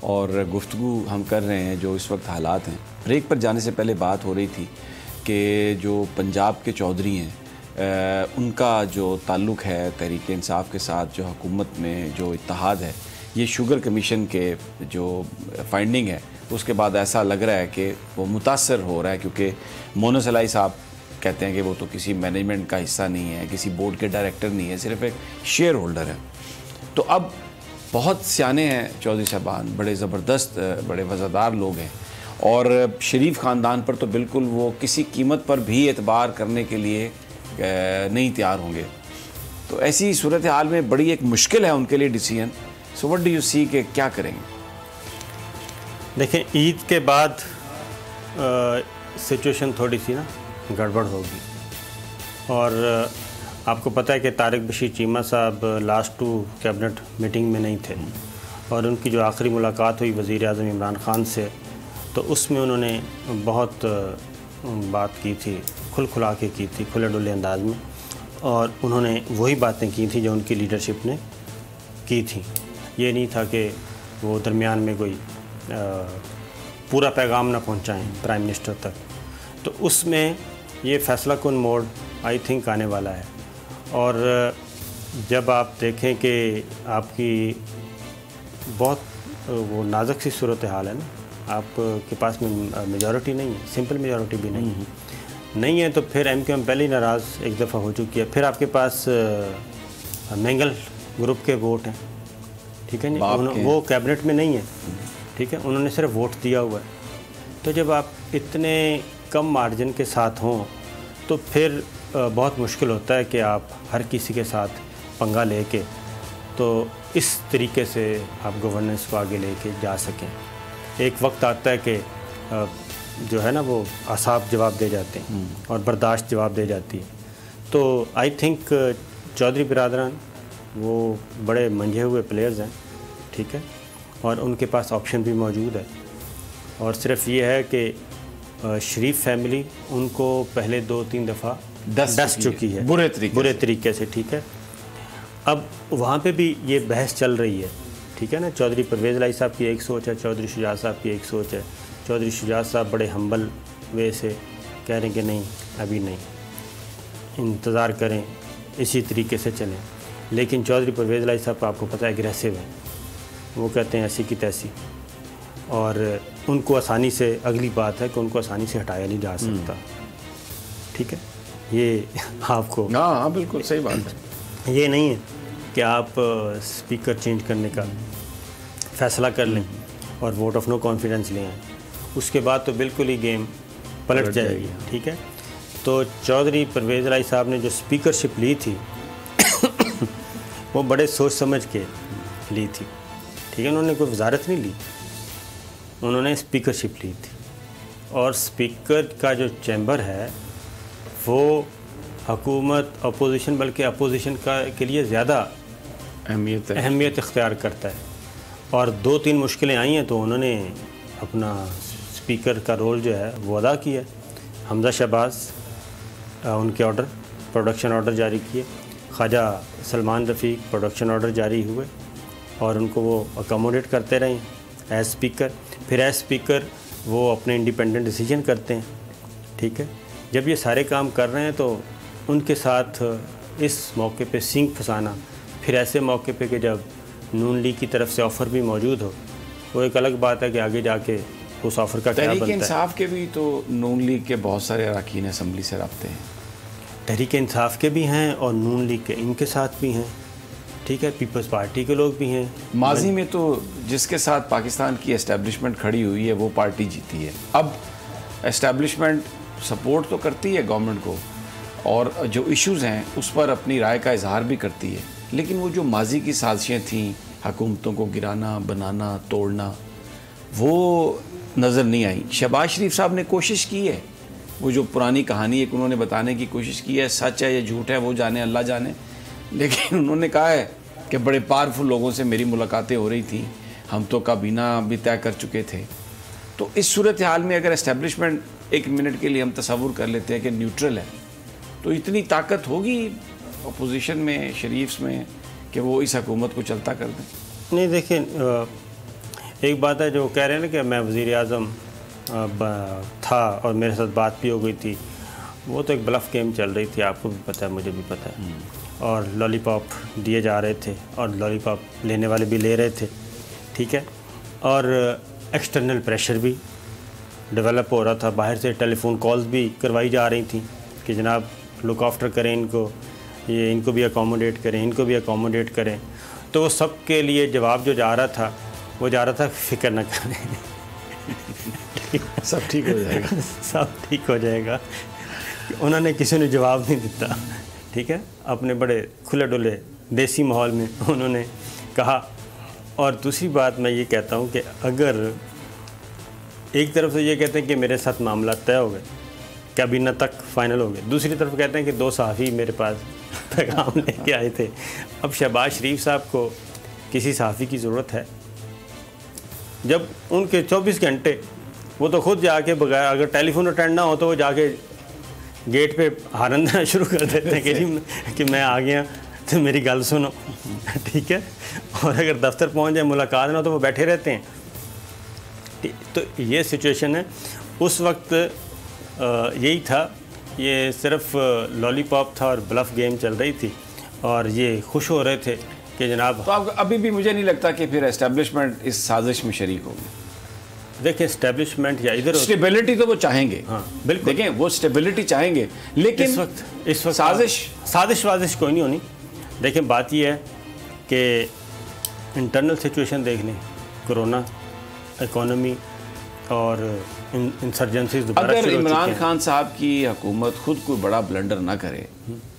और गुफ्तगू हम कर रहे हैं जो इस वक्त हालात हैं। ब्रेक पर जाने से पहले बात हो रही थी कि जो पंजाब के चौधरी हैं उनका जो ताल्लुक़ है तहरीक इंसाफ के साथ, जो हुकूमत में जो इत्तेहाद है, ये शुगर कमीशन के जो फाइंडिंग है उसके बाद ऐसा लग रहा है कि वो मुतासर हो रहा है, क्योंकि मोनस अलाई साहब कहते हैं कि वो तो किसी मैनेजमेंट का हिस्सा नहीं है, किसी बोर्ड के डायरेक्टर नहीं है, सिर्फ एक शेयर होल्डर है। तो अब बहुत सियाने हैं चौधरी साहबान, बड़े ज़बरदस्त, बड़े वज़ादार लोग हैं और शरीफ ख़ानदान पर तो बिल्कुल वो किसी कीमत पर भी एतबार करने के लिए नहीं तैयार होंगे। तो ऐसी सूरत हाल में बड़ी एक मुश्किल है उनके लिए decision. So what do you see कि क्या करेंगे? देखें, ईद के बाद सिचुएशन थोड़ी सी ना गड़बड़ होगी और आपको पता है कि तारिक बशीर चीमा साहब लास्ट 2 कैबिनेट मीटिंग में नहीं थे और उनकी जो आखिरी मुलाकात हुई वज़ीर आज़म इमरान ख़ान से, तो उसमें उन्होंने बहुत बात की थी, खुला के की थी, खुले डुले अंदाज में, और उन्होंने वही बातें की थी जो उनकी लीडरशिप ने की थी। ये नहीं था कि वो दरमियान में कोई पूरा पैगाम ना पहुंचाएं प्राइम मिनिस्टर तक। तो उसमें ये फ़ैसला कुन मोड़ आई थिंक आने वाला है। और जब आप देखें कि आपकी बहुत वो नाजुक सी सूरत हाल है ना, आपके पास में मेजॉरिटी नहीं है, सिंपल मेजॉरिटी भी नहीं है, तो फिर MQM पहले ही नाराज़ एक दफ़ा हो चुकी है। फिर आपके पास मैंगल ग्रुप के वोट हैं, ठीक है नहीं, वो कैबिनेट में नहीं है, ठीक है, उन्होंने सिर्फ वोट दिया हुआ है। तो जब आप इतने कम मार्जिन के साथ हों तो फिर बहुत मुश्किल होता है कि आप हर किसी के साथ पंगा लेके तो इस तरीके से आप गवर्नेंस को आगे लेके जा सकें। एक वक्त आता है कि जो है ना वो असाब जवाब दे जाते हैं और बर्दाश्त जवाब दे जाती है। तो आई थिंक चौधरी बिरादरान वो बड़े मंझे हुए प्लेयर्स हैं, ठीक है, और उनके पास ऑप्शन भी मौजूद है। और सिर्फ ये है कि शरीफ फैमिली उनको पहले 2-3 दफ़ा डस चुकी है बुरे तरीके से, ठीक है। अब वहाँ पे भी ये बहस चल रही है, ठीक है ना। चौधरी परवेज़ लाई साहब की एक सोच है, चौधरी शुजात साहब की एक सोच है। चौधरी शुजात साहब बड़े हम्बल वे से कह रहे हैं कि नहीं, अभी नहीं, इंतज़ार करें, इसी तरीके से चलें। लेकिन चौधरी परवेज़ लाई साहब आपको पता है एग्रेसिव है, वो कहते हैं ऐसी की तैसी, और उनको आसानी से, अगली बात है कि उनको आसानी से हटाया नहीं जा सकता, ठीक है। ये आपको हाँ बिल्कुल सही बात है। ये नहीं है कि आप स्पीकर चेंज करने का फ़ैसला कर लें और वोट ऑफ नो कॉन्फिडेंस ले आएँ, उसके बाद तो बिल्कुल ही गेम पलट जाएगी, ठीक है। तो चौधरी परवेज़ लाई साहब ने जो स्पीकरशिप ली थी वो बड़े सोच समझ के ली थी, ठीक है। उन्होंने कोई वजारत नहीं ली, उन्होंने स्पीकरशिप ली थी। और स्पीकर का जो चैम्बर है वो हुकूमत, अपोजिशन, बल्कि अपोजिशन का के लिए ज़्यादा अहमियत इख्तियार करता है। और 2-3 मुश्किलें आई हैं तो उन्होंने अपना स्पीकर का रोल जो है वो अदा किया। हमजा शहबाज उनके ऑर्डर, प्रोडक्शन ऑर्डर जारी किए, ख्वाजा सलमान रफ़ीक प्रोडक्शन ऑर्डर जारी हुए और उनको वो अकोमोडेट करते रहे एज स्पीकर। फिर एज स्पीकर वो अपने इंडिपेंडेंट डिसीजन करते हैं, ठीक है। जब ये सारे काम कर रहे हैं तो उनके साथ इस मौके पे सिंक फंसाना, फिर ऐसे मौके पे कि जब नून लीग की तरफ से ऑफ़र भी मौजूद हो, वो एक अलग बात है कि आगे जाके उस ऑफ़र का क्या बनता है। तहरीक इंसाफ के भी तो नून लीग के बहुत सारे अरकान असम्बली से रब्ते हैं, तहरीक इंसाफ के भी हैं और नून लीग के इनके साथ भी हैं, ठीक है, पीपल्स पार्टी के लोग भी हैं। माजी में तो जिसके साथ पाकिस्तान की एस्टेब्लिशमेंट खड़ी हुई है वो पार्टी जीती है। अब एस्टेब्लिशमेंट सपोर्ट तो करती है गवर्नमेंट को और जो इश्यूज़ हैं उस पर अपनी राय का इजहार भी करती है, लेकिन वो जो माजी की साजिशें थीं, हुकूमतों को गिराना, बनाना, तोड़ना, वो नज़र नहीं आई। शहबाज शरीफ साहब ने कोशिश की है, वो जो पुरानी कहानी एक उन्होंने बताने की कोशिश की है, सच है या झूठ है वो जाने अल्लाह जाने, लेकिन उन्होंने कहा है कि बड़े पावरफुल लोगों से मेरी मुलाकातें हो रही थी, हम तो काबीना भी तय कर चुके थे। तो इस सूरत हाल में अगर एस्टेब्लिशमेंट एक मिनट के लिए हम तसव्वुर कर लेते हैं कि न्यूट्रल है, तो इतनी ताकत होगी अपोजिशन में, शरीफ्स में, कि वो इस हुकूमत को चलता कर दें? नहीं, देखिए एक बात है जो कह रहे हैं ना कि मैं वज़ीर-ए-आज़म था और मेरे साथ बात भी हो गई थी, वो तो एक ब्लफ गेम चल रही थी, आपको भी पता है, मुझे भी पता है। और लॉलीपॉप दिए जा रहे थे और लॉलीपॉप लेने वाले भी ले रहे थे, ठीक है। और एक्सटर्नल प्रेशर भी डेवलप हो रहा था, बाहर से टेलीफोन कॉल्स भी करवाई जा रही थी कि जनाब लुक आफ्टर करें इनको, ये इनको भी अकोमोडेट करें, इनको भी अकोमोडेट करें। तो वो सब के लिए जवाब जो जा रहा था, वो जा रहा था फ़िक्र न करें सब ठीक हो जाएगा सब ठीक हो जाएगा। उन्होंने किसी ने जवाब नहीं दिया, ठीक है, अपने बड़े खुले डुले देसी माहौल में उन्होंने कहा। और दूसरी बात मैं ये कहता हूँ कि अगर एक तरफ से ये कहते हैं कि मेरे साथ मामला तय हो गए, कैबिनेट तक फाइनल हो गए, दूसरी तरफ कहते हैं कि 2 सहाफ़ी मेरे पास पैगाम लेके आए थे। अब शहबाज शरीफ साहब को किसी सहाफ़ी की ज़रूरत है? जब उनके 24 घंटे वो तो खुद जाके बगैर, अगर टेलीफोन अटेंड ना हो तो वो जाके गेट पे हारन देना शुरू कर देते हैं कि मैं आ गया तो मेरी गल सुनो, ठीक है। और अगर दफ्तर पहुंच जाए, मुलाकात ना हो तो वो बैठे रहते हैं। तो ये सिचुएशन है। उस वक्त यही था, ये सिर्फ लॉलीपॉप था और ब्लफ गेम चल रही थी और ये खुश हो रहे थे कि जनाब। तो आप अभी भी मुझे नहीं लगता कि फिर एस्टेब्लिशमेंट इस साजिश में शरीक होगी। देखिए एस्टेब्लिशमेंट या इधर स्टेबिलिटी तो वो चाहेंगे, हाँ बिल्कुल, देखें वो स्टेबिलिटी चाहेंगे, लेकिन इस वक्त साजिश कोई नहीं होनी। देखें बात ये है कि इंटरनल सिचुएशन देख लें, कोरोना, इकोनॉमी और इंसर्जेंसीज। अगर इमरान खान साहब की हुकूमत खुद कोई बड़ा ब्लंडर ना करे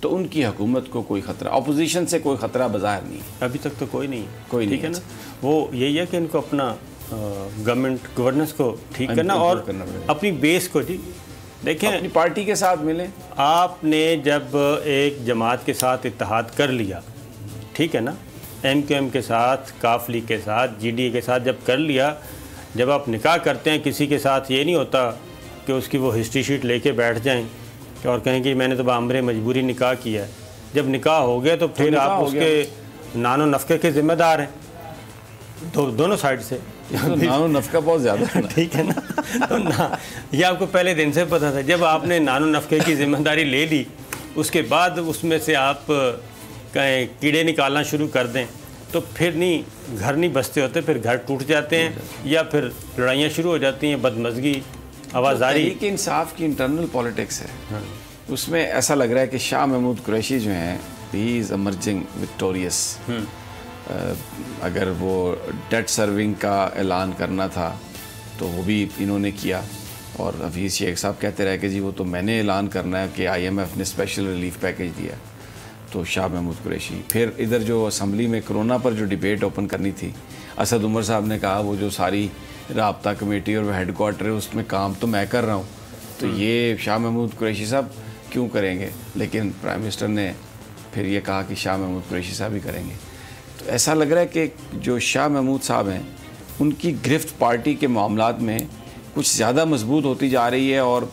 तो उनकी हुकूमत को कोई ख़तरा, अपोजिशन से कोई ख़तरा बाज़ार नहीं है। अभी तक तो कोई नहीं, ठीक है ना। वो यही है कि इनको अपना गवर्नमेंट गवर्नेंस को ठीक करना और अपनी बेस को, जी देखें, अपनी पार्टी के साथ मिलें। आपने जब एक जमात के साथ इत्तेहाद कर लिया, ठीक है ना, MQM के साथ, काफ लीग के साथ, GDA के साथ जब कर लिया, जब आप निकाह करते हैं किसी के साथ, ये नहीं होता कि उसकी वो हिस्ट्री शीट लेके बैठ जाएं और कहें कि मैंने तो बामरे मजबूरी निकाह किया है। जब निकाह हो गया तो फिर आप उसके नानो नफ़क़े के ज़िम्मेदार हैं, दोनों साइड से। नानो नफ़क़ा बहुत ज़्यादा है, ठीक है ना। तो ना, ये आपको पहले दिन से पता था। जब आपने नानो नफ़क़े की ज़िम्मेदारी ले ली, उसके बाद उसमें से आप कहें कीड़े निकालना शुरू कर दें तो फिर नहीं, घर नहीं बसते होते, फिर घर टूट जाते हैं या फिर लड़ाइयाँ शुरू हो जाती हैं, बदमज़गी, आवाज़ारी। तहरीक इंसाफ की इंटरनल पॉलिटिक्स है, उसमें ऐसा लग रहा है कि शाह महमूद कुरैशी जो हैं, ही इज़ एमर्जिंग विक्टोरियस। अगर वो डेट सर्विंग का ऐलान करना था तो वो भी इन्होंने किया, और हफीज़ शेख साहब कहते रहे कि जी वो तो मैंने ऐलान करना है कि IMF ने स्पेशल रिलीफ पैकेज दिया। तो शाह महमूद कुरैशी, फिर इधर जो असम्बली में कोरोना पर जो डिबेट ओपन करनी थी, असद उमर साहब ने कहा वो जो सारी राब्ता कमेटी और हेड क्वार्टर है उसमें काम तो मैं कर रहा हूँ, तो ये शाह महमूद कुरैशी साहब क्यों करेंगे। लेकिन प्राइम मिनिस्टर ने फिर ये कहा कि शाह महमूद कुरैशी साहब ही करेंगे। तो ऐसा लग रहा है कि जो शाह महमूद साहब हैं उनकी गिरफ्त पार्टी के मामलात में कुछ ज़्यादा मजबूत होती जा रही है, और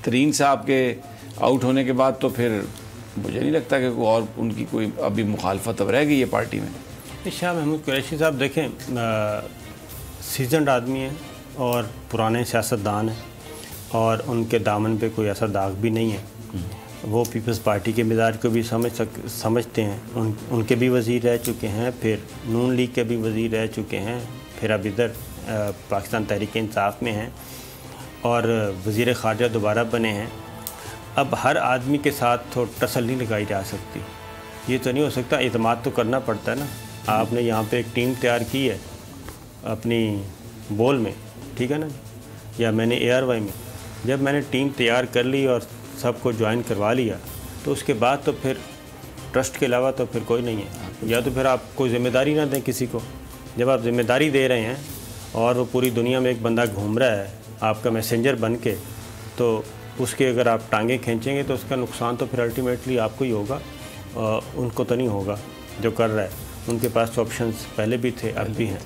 तरीन साहब के आउट होने के बाद तो फिर मुझे नहीं लगता कि और उनकी कोई अभी मुखालफत अब रह गई है पार्टी में। शाह महमूद कुरैशी साहब देखें, सीजनड आदमी हैं और पुराने सियासतदान हैं और उनके दामन पे कोई ऐसा दाग भी नहीं है। वो पीपल्स पार्टी के मिजाज को भी समझते हैं। उनके भी वज़ीर रह चुके हैं, फिर नून लीग के भी वज़ीर रह चुके हैं, फिर अब इधर पाकिस्तान तहरीक इंसाफ में हैं और वज़ीर ख़ारजा दोबारा बने हैं। अब हर आदमी के साथ तो तसल्ली लगाई जा सकती, ये तो नहीं हो सकता, एतमाद तो करना पड़ता है ना। आपने यहाँ पे एक टीम तैयार की है अपनी बोल में, ठीक है ना, या मैंने ARY में, जब मैंने टीम तैयार कर ली और सबको ज्वाइन करवा लिया तो उसके बाद तो फिर ट्रस्ट के अलावा तो फिर कोई नहीं है। या तो फिर आप कोई ज़िम्मेदारी ना दें किसी को। जब आप ज़िम्मेदारी दे रहे हैं और वो पूरी दुनिया में एक बंदा घूम रहा है आपका मैसेंजर बन के, तो उसके अगर आप टांगें खींचेंगे तो उसका नुकसान तो फिर अल्टीमेटली आपको ही होगा, उनको तो नहीं होगा जो कर रहा है। उनके पास तो ऑप्शंस पहले भी थे, अब भी हैं।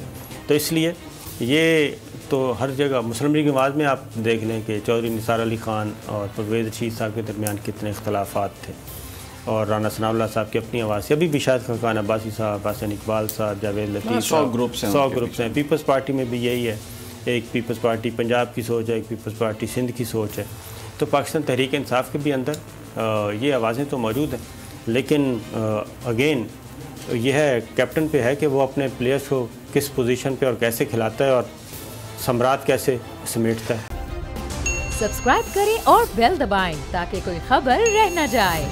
तो इसलिए ये तो हर जगह मुस्लिम लीग नवाज़ में आप देख लें कि चौधरी निसार अली ख़ान और परवेज़ रशीद साहब के दरमियान कितने इख्तलाफात थे। और राना सनाउल्लाह साहब की अपनी आवाज़ से, अभी भी शायद खान अब्बासी साहब, हसन इकबाल साहब, जावेद लतीफ़, 100 ग्रुप्स हैं। पीपल्स पार्टी में भी यही है, एक पीपल्स पार्टी पंजाब की सोच है, एक पीपल्स पार्टी सिंध की सोच है। तो पाकिस्तान तहरीक इंसाफ के भी अंदर ये आवाज़ें तो मौजूद हैं, लेकिन अगेन यह है कैप्टन पे है कि वो अपने प्लेयर्स को किस पोजीशन पे और कैसे खिलाता है और सम्राट कैसे समेटता है। सब्सक्राइब करें और बेल दबाएं ताकि कोई खबर रह न जाए।